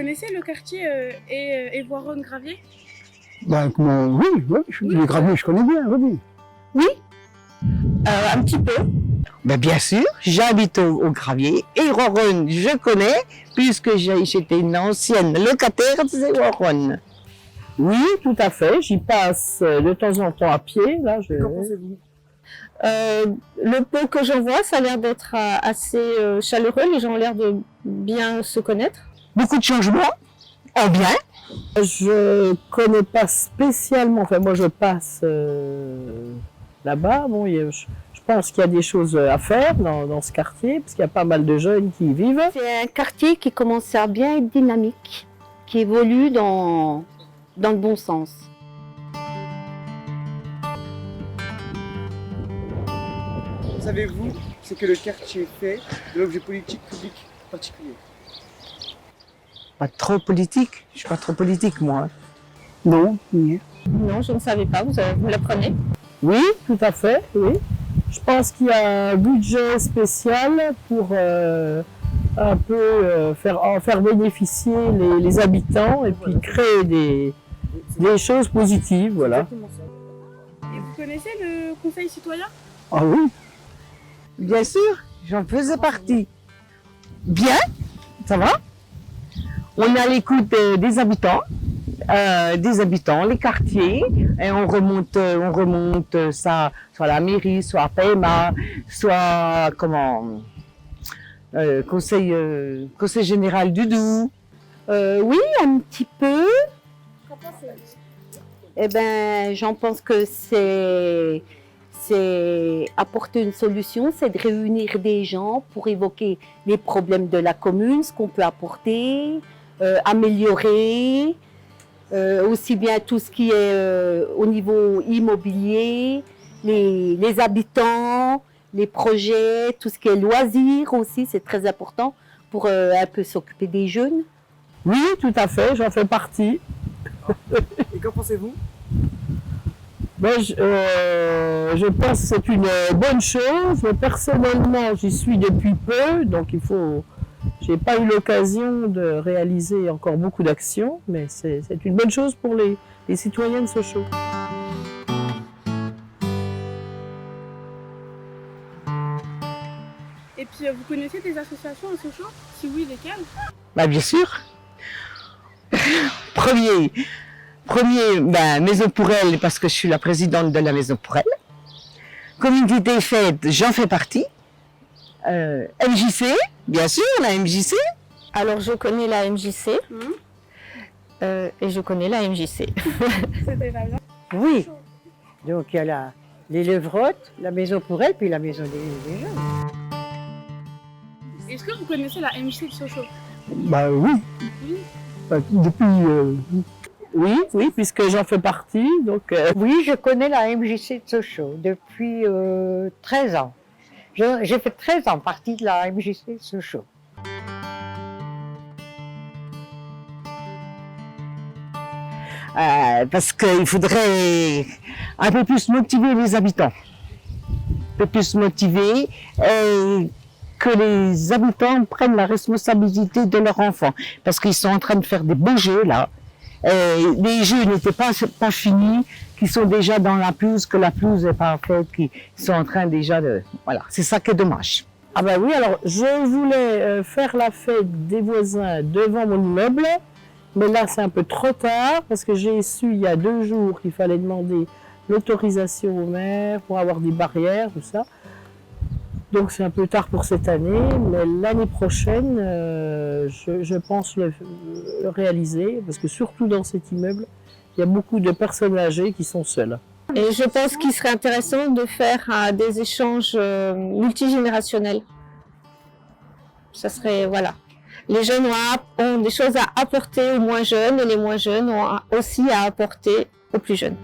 connaissez le quartier Évoironne-Gravier? Oui, les graviers, je connais bien, oui. Oui, un petit peu. Ben bien sûr, j'habite au Gravier. Évoironne, je connais, puisque j'étais une ancienne locataire d'Évoironne. Oui, tout à fait. J'y passe de temps en temps à pied. Là, Qu'en pensez-vous? le peu que j'en vois, ça a l'air d'être assez chaleureux. Les gens ont l'air de bien se connaître. Beaucoup de changements, en bien. Je connais pas spécialement. Enfin, moi, je passe là-bas. Bon, je pense qu'il y a des choses à faire dans ce quartier, parce qu'il y a pas mal de jeunes qui y vivent. C'est un quartier qui commence à bien être dynamique, qui évolue dans le bon sens. Savez-vous ce que le quartier fait de l'objet politique public particulier? Pas trop politique, je suis pas trop politique moi. Non, oui. Non, je ne savais pas. Vous l'apprenez? Oui, tout à fait. Oui. Je pense qu'il y a un budget spécial pour un peu faire bénéficier les habitants et puis créer des choses positives, voilà. Et vous connaissez le conseil citoyen? Ah oui, Bien sûr, j'en faisais partie. Bien, ça va. On est à l'écoute des habitants, les quartiers, et on remonte ça soit à la mairie, soit à PMA, soit conseil général du Doubs. Oui, un petit peu. Eh ben, j'en pense que c'est apporter une solution, c'est de réunir des gens pour évoquer les problèmes de la commune, ce qu'on peut apporter, améliorer, aussi bien tout ce qui est au niveau immobilier, les habitants, les projets, tout ce qui est loisirs aussi, c'est très important pour un peu s'occuper des jeunes. Oui, tout à fait, j'en fais partie. et qu'en pensez-vous? Je pense que c'est une bonne chose. Personnellement, j'y suis depuis peu, donc j'ai pas eu l'occasion de réaliser encore beaucoup d'actions, mais c'est une bonne chose pour les citoyens de Sochaux. Et puis vous connaissez des associations à Sochaux? Si oui, lesquelles? Bah bien sûr. Premier, Maison pour elle, parce que je suis la présidente de la Maison pour elle. Comité des fêtes, j'en fais partie. MJC, bien sûr, la MJC. Alors je connais la MJC et je connais la MJC. C'était pas bien. Oui, donc il y a les Levrottes, la Maison pour elle, puis la Maison des jeunes. Est-ce que vous connaissez la MJC de Sochaux? Bah oui. Oui. Oui, puisque j'en fais partie. Donc, Oui, je connais la MJC de Sochaux depuis 13 ans. J'ai fait 13 ans partie de la MJC de Sochaux. Parce qu'il faudrait un peu plus motiver les habitants. Un peu plus motiver, que les habitants prennent la responsabilité de leurs enfants. Parce qu'ils sont en train de faire des beaux jeux là. Les jeux n'étaient pas finis, qui sont déjà dans la pelouse, que la pelouse n'est pas faite, qui sont en train déjà de... Voilà, c'est ça qui est dommage. ah ben oui, alors je voulais faire la fête des voisins devant mon immeuble, mais là c'est un peu trop tard parce que j'ai su il y a 2 jours qu'il fallait demander l'autorisation au maire pour avoir des barrières, tout ça. Donc c'est un peu tard pour cette année, mais l'année prochaine, je pense le réaliser, parce que surtout dans cet immeuble, il y a beaucoup de personnes âgées qui sont seules. Et je pense qu'il serait intéressant de faire des échanges multigénérationnels. Ça serait, voilà. Les jeunes ont des choses à apporter aux moins jeunes, et les moins jeunes ont aussi à apporter aux plus jeunes.